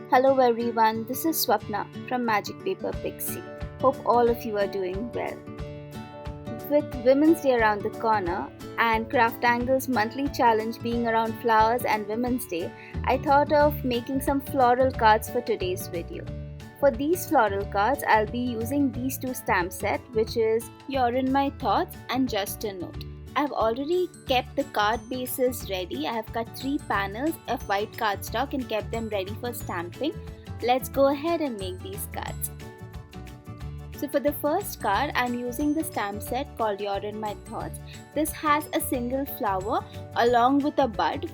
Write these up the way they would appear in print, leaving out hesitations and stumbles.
Hello everyone, this is Swapna from Magic Paper Pixie. Hope all of you are doing well. With Women's Day around the corner and Craftangle's monthly challenge being around flowers and Women's Day, I thought of making some floral cards for today's video. For these floral cards, I'll be using these two stamp sets, which is You're in My Thoughts and Just a Note. I've already kept the card bases ready. I have cut 3 panels of white cardstock and kept them ready for stamping. Let's go ahead and make these cards. So for the first card, I'm using the stamp set called You're in My Thoughts. This has a single flower along with a bud.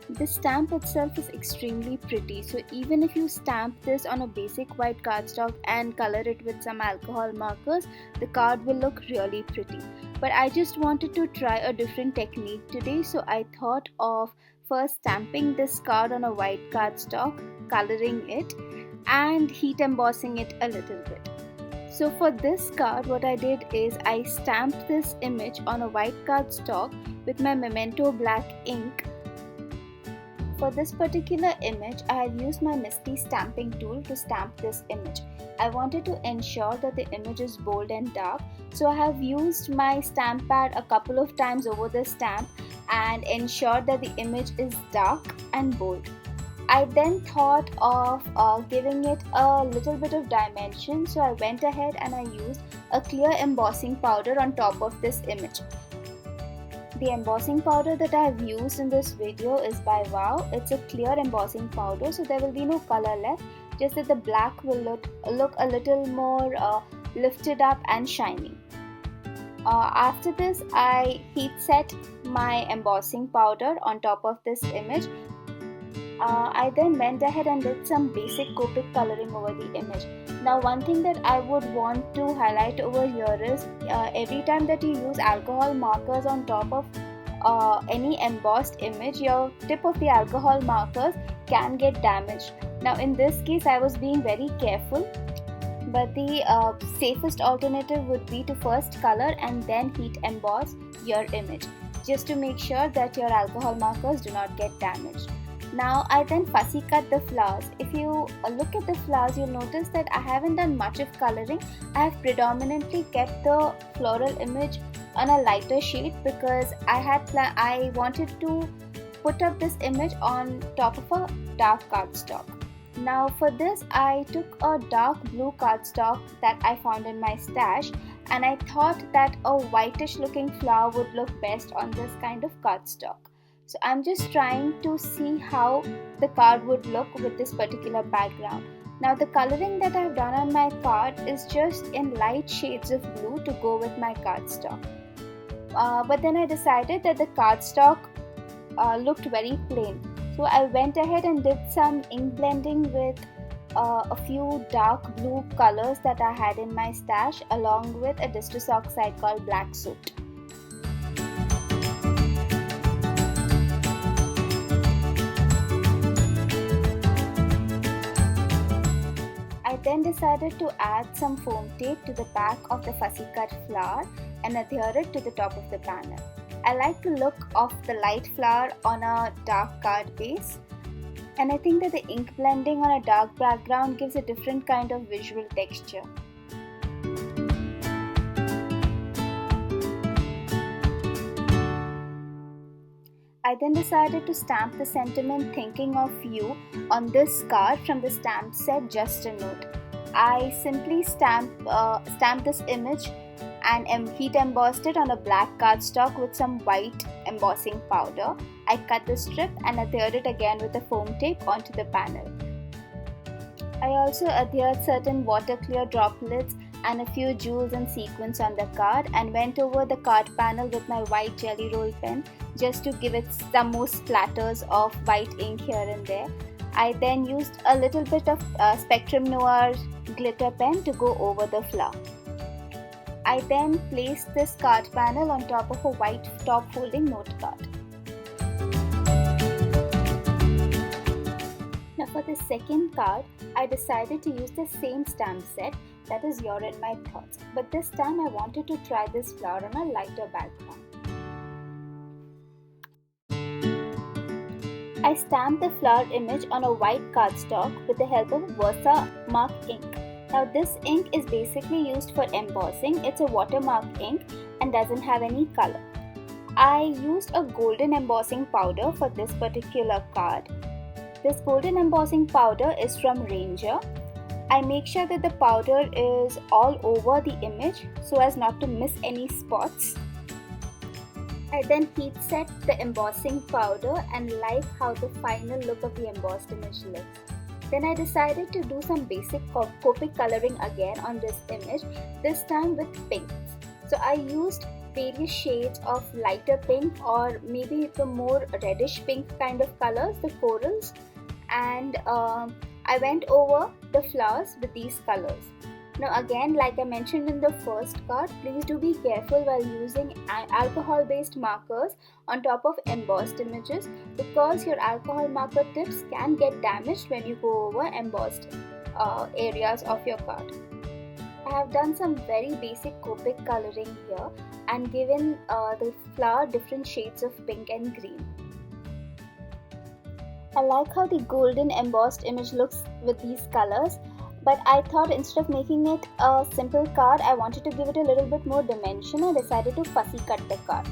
The stamp itself is extremely pretty, so even if you stamp this on a basic white cardstock and color it with some alcohol markers, the card will look really pretty. But I just wanted to try a different technique today, so I thought of first stamping this card on a white cardstock, coloring it, and heat embossing it a little bit. So for this card, what I did is I stamped this image on a white cardstock with my Memento black ink. For this particular image, I have used my Misty stamping tool to stamp this image. I wanted to ensure that the image is bold and dark, so I have used my stamp pad a couple of times over the stamp and ensured that the image is dark and bold. I then thought of giving it a little bit of dimension, so I went ahead and I used a clear embossing powder on top of this image. The embossing powder that I have used in this video is by Wow. It's a clear embossing powder, so there will be no color left, just that the black will look a little more lifted up and shiny. After this, I heat set my embossing powder on top of this image. I then went ahead and did some basic Copic coloring over the image. Now one thing that I would want to highlight over here is every time that you use alcohol markers on top of any embossed image, your tip of the alcohol markers can get damaged. Now in this case I was being very careful, but the safest alternative would be to first color and then heat emboss your image, just to make sure that your alcohol markers do not get damaged. Now I then fussy cut the flowers. If you look at the flowers, you'll notice that I haven't done much of coloring. I have predominantly kept the floral image on a lighter shade because I wanted to put up this image on top of a dark cardstock. Now for this, I took a dark blue cardstock that I found in my stash, and I thought that a whitish looking flower would look best on this kind of cardstock. So I'm just trying to see how the card would look with this particular background. Now the coloring that I've done on my card is just in light shades of blue to go with my cardstock. But then I decided that the cardstock looked very plain. So I went ahead and did some ink blending with a few dark blue colors that I had in my stash, along with a distress oxide called Black Soot. I then decided to add some foam tape to the back of the fussy cut flower and adhere it to the top of the panel. I like the look of the light flower on a dark card base, and I think that the ink blending on a dark background gives a different kind of visual texture. I then decided to stamp the sentiment Thinking of You on this card from the stamp set Just a Note. I simply stamped this image and heat embossed it on a black cardstock with some white embossing powder. I cut the strip and adhered it again with a foam tape onto the panel. I also adhered certain water clear droplets and a few jewels and sequins on the card, and went over the card panel with my white jelly roll pen just to give it some more splatters of white ink here and there. I then used a little bit of Spectrum Noir glitter pen to go over the flower. I then placed this card panel on top of a white top folding note card. Now for the second card, I decided to use the same stamp set, that is You're in My Thoughts, but this time I wanted to try this flower on a lighter background. I stamped the flower image on a white cardstock with the help of Versamark ink. Now this ink is basically used for embossing. It's a watermark ink and doesn't have any color. I used a golden embossing powder for this particular card. This golden embossing powder is from Ranger. I make sure that the powder is all over the image so as not to miss any spots. I then heat set the embossing powder and like how the final look of the embossed image looks. Then I decided to do some basic Copic coloring again on this image, this time with pinks. So I used various shades of lighter pink or maybe the more reddish pink kind of colors, the corals, and I went over the flowers with these colors. Now again, like I mentioned in the first card, please do be careful while using alcohol based markers on top of embossed images because your alcohol marker tips can get damaged when you go over embossed areas of your card. I have done some very basic Copic coloring here and given the flower different shades of pink and green. I like how the golden embossed image looks with these colors, but I thought instead of making it a simple card, I wanted to give it a little bit more dimension and decided to fussy cut the card.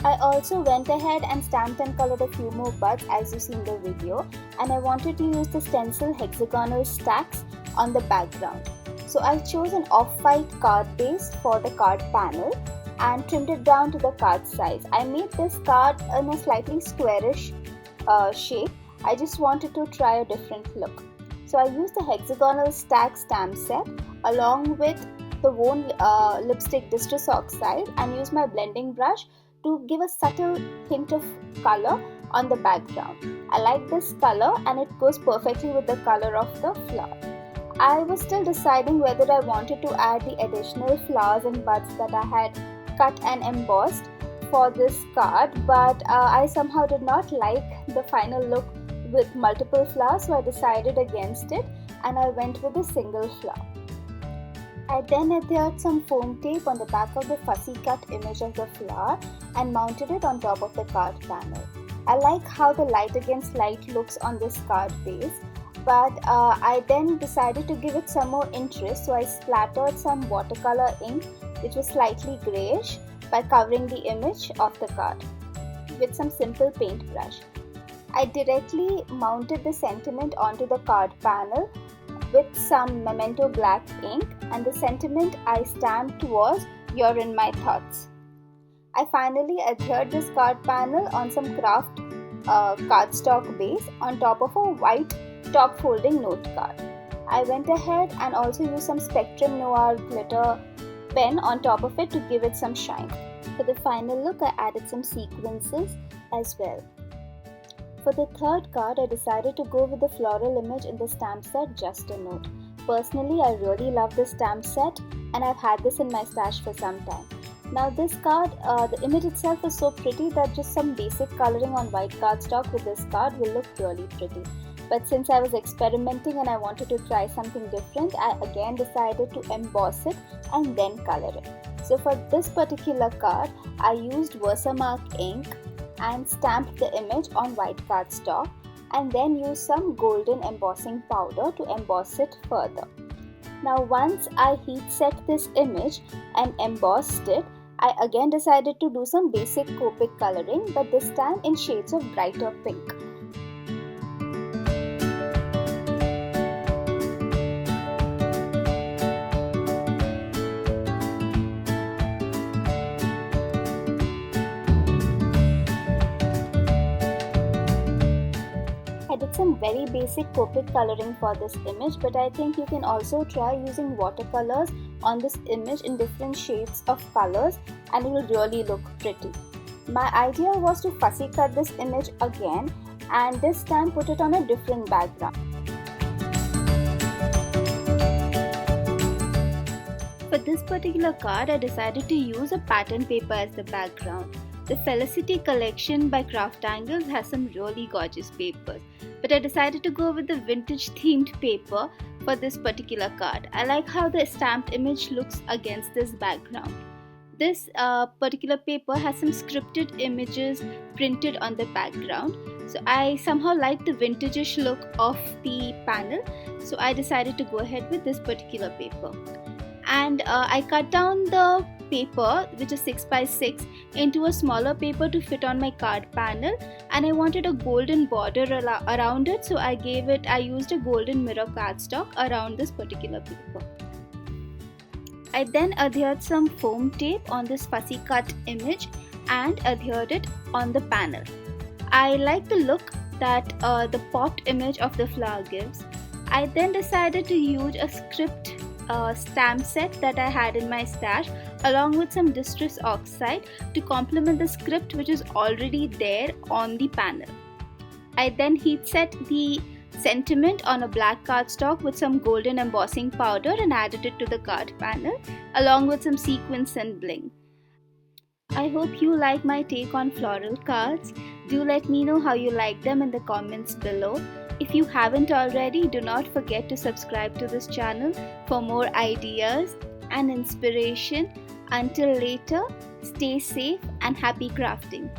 I also went ahead and stamped and colored a few more buds as you see in the video, and I wanted to use the stencil hexagonal stacks on the background. So I chose an off-white card base for the card panel and trimmed it down to the card size. I made this card in a slightly squarish shape. I just wanted to try a different look. So I used the hexagonal stack stamp set along with the worn lipstick Distress Oxide and used my blending brush to give a subtle hint of color on the background. I like this color and it goes perfectly with the color of the flower. I was still deciding whether I wanted to add the additional flowers and buds that I had cut and embossed for this card, but I somehow did not like the final look with multiple flowers, so I decided against it and I went with a single flower. I then adhered some foam tape on the back of the fussy cut image of the flower and mounted it on top of the card panel. I like how the light against light looks on this card base, but I then decided to give it some more interest, so I splattered some watercolor ink which was slightly grayish by covering the image of the card with some simple paintbrush. I directly mounted the sentiment onto the card panel with some Memento black ink, and the sentiment I stamped was "You're in my thoughts." I finally adhered this card panel on some craft cardstock base on top of a white top folding note card. I went ahead and also used some Spectrum Noir glitter pen on top of it to give it some shine. For the final look, I added some sequences as well. For the third card, I decided to go with the floral image in the stamp set Just a Note. Personally, I really love this stamp set and I've had this in my stash for some time. Now this card, the image itself is so pretty that just some basic coloring on white cardstock with this card will look really pretty. But since I was experimenting and I wanted to try something different, I again decided to emboss it and then color it. So for this particular card, I used Versamark ink and stamped the image on white cardstock and then used some golden embossing powder to emboss it further. Now once I heat set this image and embossed it, I again decided to do some basic Copic coloring, but this time in shades of brighter pink. I did some very basic Copic coloring for this image, but I think you can also try using watercolors on this image in different shades of colors and it will really look pretty. My idea was to fussy cut this image again and this time put it on a different background. For this particular card, I decided to use a pattern paper as the background. The Felicity collection by Craftangles has some really gorgeous papers, but I decided to go with the vintage themed paper for this particular card. I like how the stamped image looks against this background. This particular paper has some scripted images printed on the background, So I somehow liked the vintage-ish look of the panel, so I decided to go ahead with this particular paper. And I cut down the paper, which is 6 by 6, into a smaller paper to fit on my card panel, and I wanted a golden border around it, so I used a golden mirror cardstock around this particular paper. I then adhered some foam tape on this fussy cut image and adhered it on the panel. I like the look that the popped image of the flower gives. I then decided to use a script stamp set that I had in my stash along with some Distress Oxide to complement the script which is already there on the panel. I then heat set the sentiment on a black cardstock with some golden embossing powder and added it to the card panel along with some sequins and bling. I hope you like my take on floral cards. Do let me know how you like them in the comments below. If you haven't already, do not forget to subscribe to this channel for more ideas and inspiration. Until later, stay safe and happy crafting.